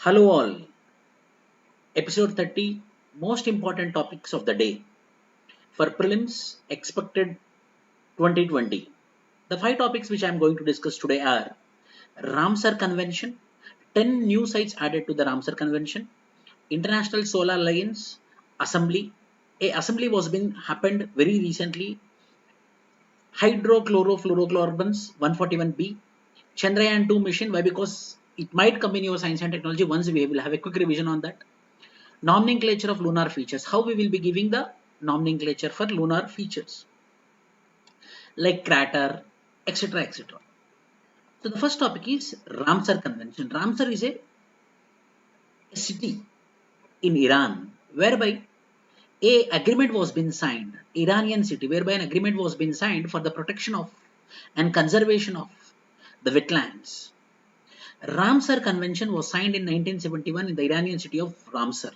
Hello all, episode 30, most important topics of the day for prelims expected 2020. The five topics which I am going to discuss today are Ramsar Convention, 10 new sites added to the Ramsar Convention, International Solar Alliance, Assembly. A assembly was been happened very recently, hydrochlorofluorocarbons 141b, Chandrayaan 2 mission. Why? Because it might come in your science and technology. Once we will have a quick revision on that. Nomenclature of lunar features. How we will be giving the nomenclature for lunar features like crater, etc. etc. So the first topic is Ramsar Convention. Ramsar is a city in Iran whereby a agreement was been signed, Iranian city, whereby an agreement was been signed for the protection of and conservation of the wetlands. Ramsar Convention was signed in 1971 in the Iranian city of Ramsar.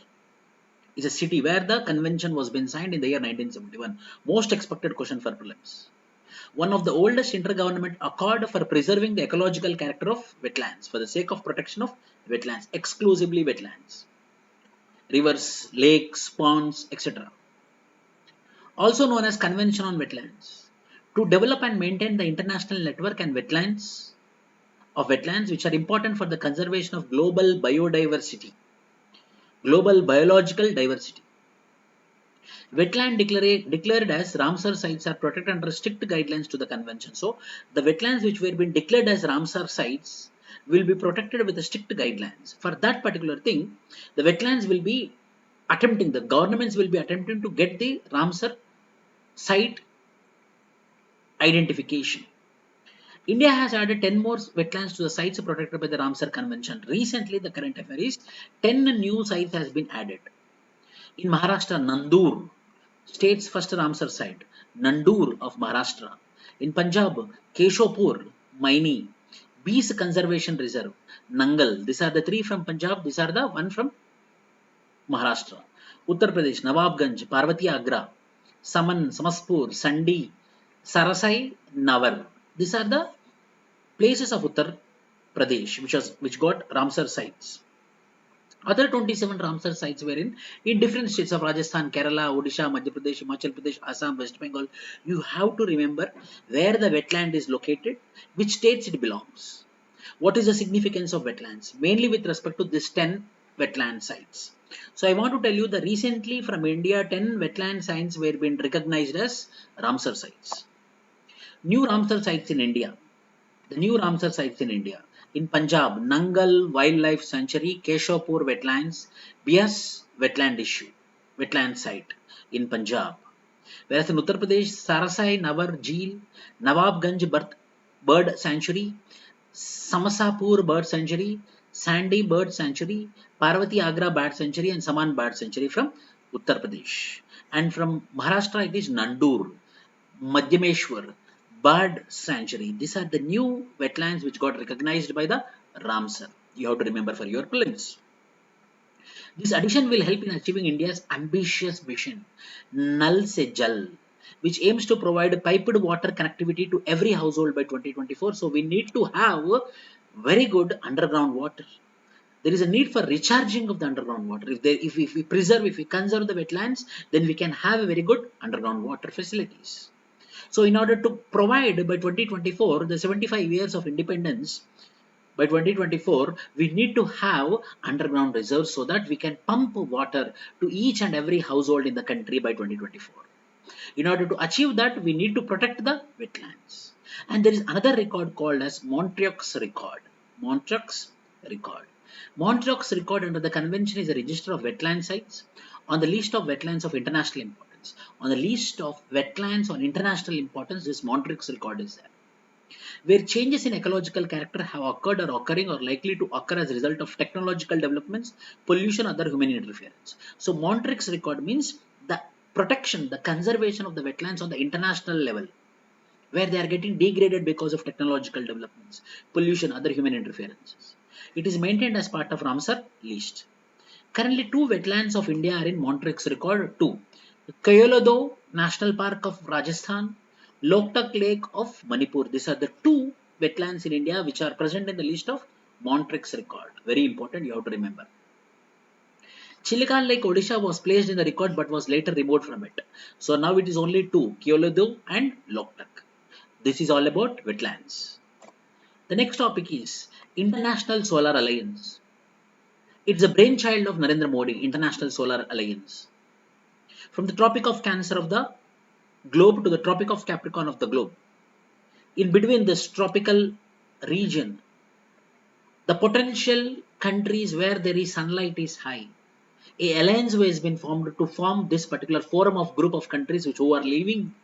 Is a city where the convention was been signed in the year 1971. Most expected question for prelims. One of the oldest intergovernment accord for preserving the ecological character of wetlands for the sake of protection of wetlands, exclusively wetlands, rivers, lakes, ponds, etc. Also known as Convention on Wetlands. To develop and maintain the international network and wetlands which are important for the conservation of global biodiversity, global biological diversity. Wetland declared as Ramsar sites are protected under strict guidelines to the convention. So, the wetlands which were been declared as Ramsar sites will be protected with the strict guidelines. For that particular thing, the wetlands will be the governments will be attempting to get the Ramsar site identification. India has added 10 more wetlands to the sites protected by the Ramsar Convention. Recently, the current affair is 10 new sites has been added. In Maharashtra, Nandur, state's first Ramsar site, Nandur of Maharashtra. In Punjab, Keshopur, Maini, Bees Conservation Reserve, Nangal. These are the three from Punjab. These are the one from Maharashtra. Uttar Pradesh, Nawabganj, Parvati Agra, Samaspur, Sandi, Sarasai, Navar. These are the places of Uttar Pradesh which got Ramsar sites. Other 27 Ramsar sites were in different states of Rajasthan, Kerala, Odisha, Madhya Pradesh, Himachal Pradesh, Assam, West Bengal. You have to remember where the wetland is located, which states it belongs. What is the significance of wetlands? Mainly with respect to this 10 wetland sites. So I want to tell you that recently from India 10 wetland sites were being recognized as Ramsar sites. New Ramsar sites in India. The new Ramsar sites in India. In Punjab, Nangal Wildlife Sanctuary, Keshopur Wetlands, Bias Wetland Site in Punjab. Whereas in Uttar Pradesh, Sarasai Navar Jheel, Nawabganj Bird Sanctuary, Samasapur Bird Sanctuary, Sandy Bird Sanctuary, Parvati Agra Bird Sanctuary and Saman Bird Sanctuary from Uttar Pradesh. And from Maharashtra it is Nandur, Madhyameshwar, Bird Sanctuary. These are the new wetlands which got recognized by the Ramsar. You have to remember for your prelims. This addition will help in achieving India's ambitious mission, Nal Se Jal, which aims to provide piped water connectivity to every household by 2024. So we need to have very good underground water. There is a need for recharging of the underground water. If we conserve the wetlands, then we can have a very good underground water facilities. So in order to provide by 2024 the 75 years of independence, by 2024 we need to have underground reserves so that we can pump water to each and every household in the country by 2024. In order to achieve that, we need to protect the wetlands. And there is another record called as Montreux record. Montreux record. Montreux record under the convention is a register of wetland sites on the list of wetlands of international importance. On the list of wetlands on international importance, this Montreux record is there. Where changes in ecological character have occurred or occurring or likely to occur as a result of technological developments, pollution, other human interference. So Montreux record means the protection, the conservation of the wetlands on the international level, where they are getting degraded because of technological developments, pollution, other human interferences. It is maintained as part of Ramsar list. Currently, two wetlands of India are in Montreux record. Two, Keoladeo National Park of Rajasthan, Loktak Lake of Manipur. These are the two wetlands in India which are present in the list of Montrix record. Very important, you have to remember. Chilican Lake, Odisha was placed in the record but was later removed from it. So now it is only two, Keoladeo and Loktak. This is all about wetlands. The next topic is International Solar Alliance. It's a brainchild of Narendra Modi, International Solar Alliance. From the Tropic of Cancer of the globe to the Tropic of Capricorn of the globe. In between this tropical region, the potential countries where there is sunlight is high. A alliance has been formed to form this particular forum of group of countries which who are living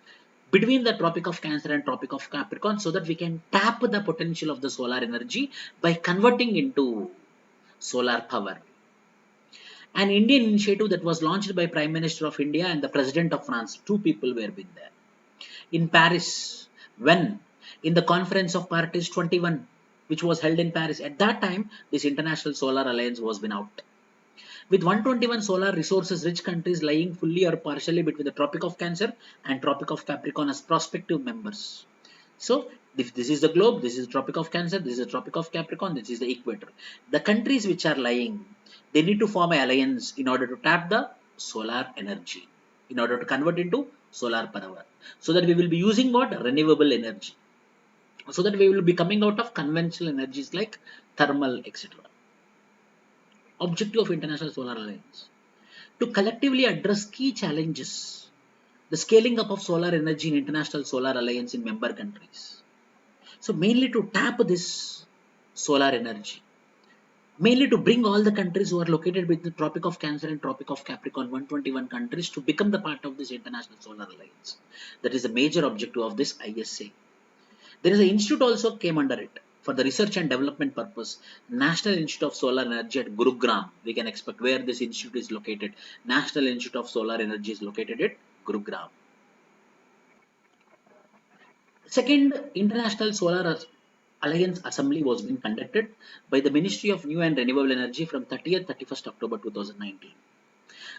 between the Tropic of Cancer and Tropic of Capricorn, so that we can tap the potential of the solar energy by converting into solar power. An Indian initiative that was launched by Prime Minister of India and the President of France. Two people were been there. In Paris, when in the Conference of Parties 21, which was held in Paris, at that time this International Solar Alliance was been out. With 121 solar resources rich countries lying fully or partially between the Tropic of Cancer and Tropic of Capricorn as prospective members. So, if this is the globe, this is the Tropic of Cancer, this is the Tropic of Capricorn, this is the equator. The countries which are lying, they need to form an alliance in order to tap the solar energy, in order to convert into solar power. So that we will be using what? Renewable energy. So that we will be coming out of conventional energies like thermal, etc. Objective of International Solar Alliance: to collectively address key challenges, the scaling up of solar energy in International Solar Alliance in member countries. So mainly to tap this solar energy, mainly to bring all the countries who are located within the Tropic of Cancer and Tropic of Capricorn, 121 countries, to become the part of this International Solar Alliance. That is the major objective of this ISA. There is an institute also came under it for the research and development purpose. National Institute of Solar Energy at Gurugram. We can expect where this institute is located. National Institute of Solar Energy is located at Gurugram. Second International Solar Alliance Assembly was being conducted by the Ministry of New and Renewable Energy from 30th 31st October 2019.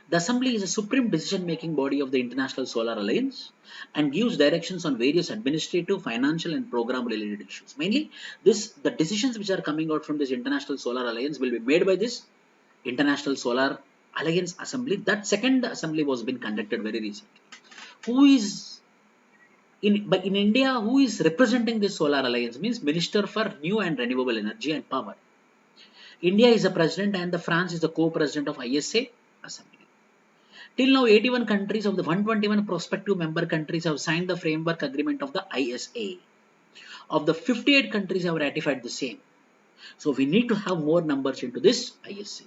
The Assembly is a supreme decision-making body of the International Solar Alliance and gives directions on various administrative, financial and program-related issues. Mainly, the decisions which are coming out from this International Solar Alliance will be made by this International Solar Alliance Assembly. That second assembly was being conducted very recently. Who is in India, who is representing this Solar Alliance means Minister for New and Renewable Energy and Power. India is the president and the France is the co-president of ISA Assembly. Till now, 81 countries of the 121 prospective member countries have signed the framework agreement of the ISA. Of the 58 countries have ratified the same. So we need to have more numbers into this ISA.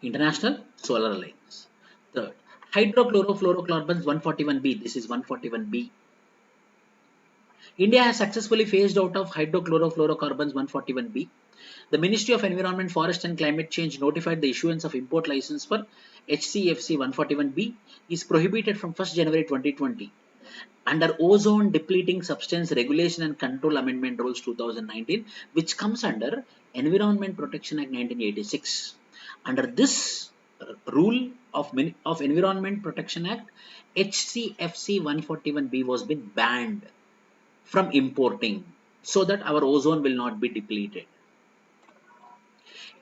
International Solar Alliance. Third, hydrochlorofluorocarbons 141b. This is 141b. India has successfully phased out of hydrochlorofluorocarbons 141b. The Ministry of Environment, Forest and Climate Change notified the issuance of import license for HCFC 141b is prohibited from 1st January 2020 under Ozone Depleting Substance Regulation and Control Amendment Rules 2019, which comes under Environment Protection Act 1986. Under this rule of Environment Protection Act, HCFC 141b was been banned from importing so that our ozone will not be depleted.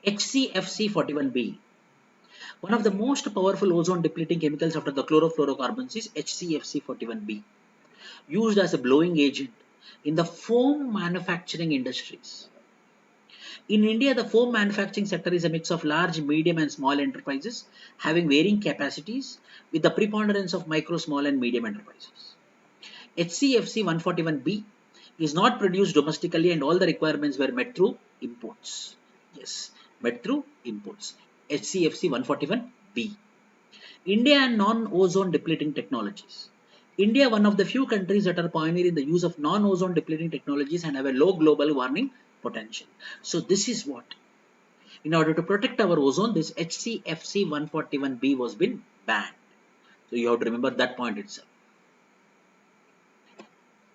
HCFC 41b. One of the most powerful ozone depleting chemicals after the chlorofluorocarbons is HCFC 41b, used as a blowing agent in the foam manufacturing industries. In India, the foam manufacturing sector is a mix of large, medium and small enterprises having varying capacities with the preponderance of micro, small and medium enterprises. HCFC 141b is not produced domestically and all the requirements were met through imports. Yes, met through imports. HCFC 141b. India and non-ozone depleting technologies. India, one of the few countries that are pioneering the use of non-ozone depleting technologies and have a low global warming potential. So this is what, in order to protect our ozone, this HCFC 141b was been banned. So you have to remember that point itself.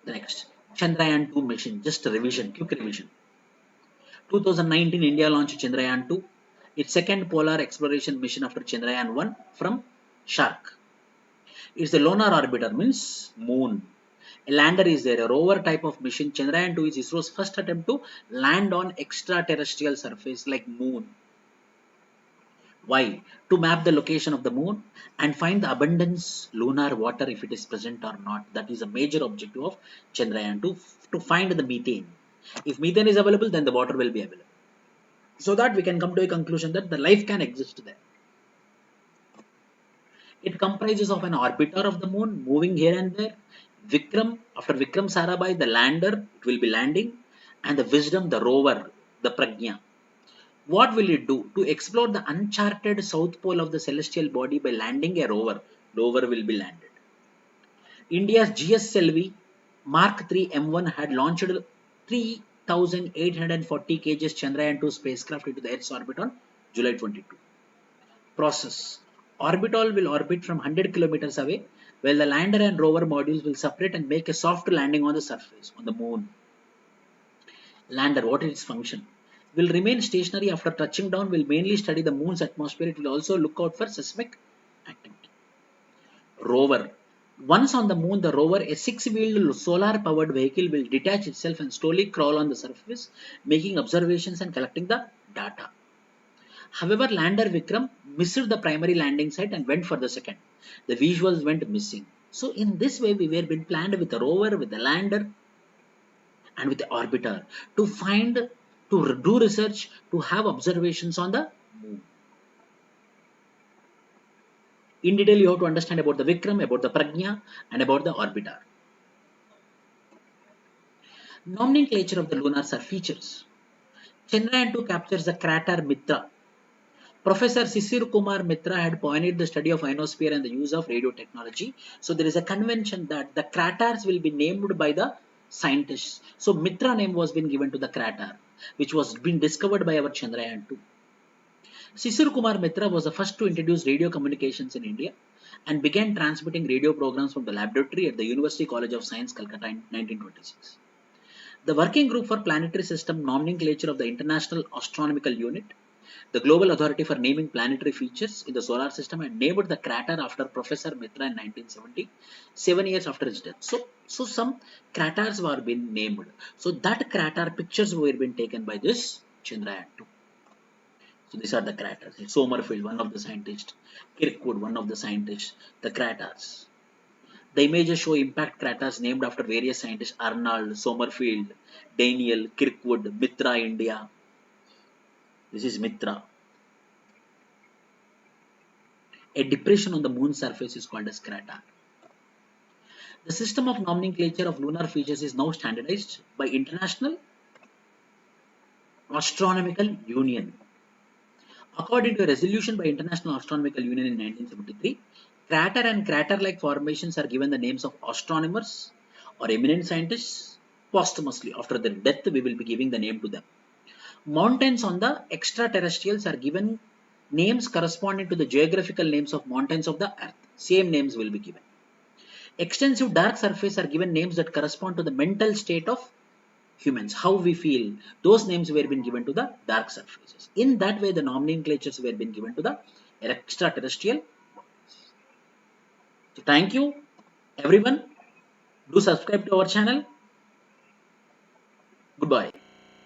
The next, Chandrayaan 2 mission, just a revision, quick revision. 2019, India launched Chandrayaan 2, its second polar exploration mission after Chandrayaan 1 from Shark. It's the lunar orbiter, means moon. A lander is there, a rover type of mission. Chandrayaan 2 is ISRO's first attempt to land on extraterrestrial surface like moon. Why? To map the location of the moon and find the abundance lunar water if it is present or not. That is a major objective of Chandrayaan 2, to find the methane. If methane is available, then the water will be available. So that we can come to a conclusion that the life can exist there. It comprises of an orbiter of the moon moving here and there. Vikram, after Vikram Sarabhai, the lander, it will be landing, and the Wisdom, the rover, the Pragya. What will it do? To explore the uncharted south pole of the celestial body by landing a rover. Rover will be landed. India's GSLV Mark 3 M1 had launched 3,840 kgs Chandrayaan 2 spacecraft into the Earth's orbit on July 22. Process. Orbital will orbit from 100 kilometers away, while the lander and rover modules will separate and make a soft landing on the surface, on the moon. Lander, what is its function? Will remain stationary after touching down, will mainly study the moon's atmosphere. It will also look out for seismic activity. Rover. Once on the moon, the rover, a six-wheeled solar-powered vehicle, will detach itself and slowly crawl on the surface, making observations and collecting the data. However, lander Vikram missed the primary landing site and went for the second. The visuals went missing. So in this way, we were being planned with the rover, with the lander, and with the orbiter to find, to do research, to have observations on the moon. In detail, you have to understand about the Vikram, about the Pragya, and about the orbiter. Nomenclature of the lunars are features. Chandrayaan 2 captures the crater Mitra. Professor Sisir Kumar Mitra had pioneered the study of ionosphere and the use of radio technology. So there is a convention that the craters will be named by the scientists. So Mitra name was been given to the crater, which was been discovered by our Chandrayaan 2. Sisir Kumar Mitra was the first to introduce radio communications in India and began transmitting radio programs from the laboratory at the University College of Science, Calcutta in 1926. The Working Group for Planetary System Nomenclature of the International Astronomical Unit, the global authority for naming planetary features in the solar system, and named the crater after Professor Mitra in 1970, 7 years after his death. So some craters were being named. So that crater pictures were being taken by this Chandrayaan 2. So these are the craters. Sommerfeld, one of the scientists. Kirkwood, one of the scientists. The craters. The images show impact craters named after various scientists: Arnold, Sommerfeld, Daniel, Kirkwood, Mitra, India. This is Mitra. A depression on the moon's surface is called as crater. The system of nomenclature of lunar features is now standardized by International Astronomical Union. According to a resolution by International Astronomical Union in 1973, crater and crater-like formations are given the names of astronomers or eminent scientists posthumously. After their death, we will be giving the name to them. Mountains on the extraterrestrials are given names corresponding to the geographical names of mountains of the earth. Same names will be given. Extensive dark surface are given names that correspond to the mental state of humans, how we feel. Those names were been given to the dark surfaces. In that way, the nomenclatures were been given to the extraterrestrial bodies. So thank you, everyone. Do subscribe to our channel. Goodbye.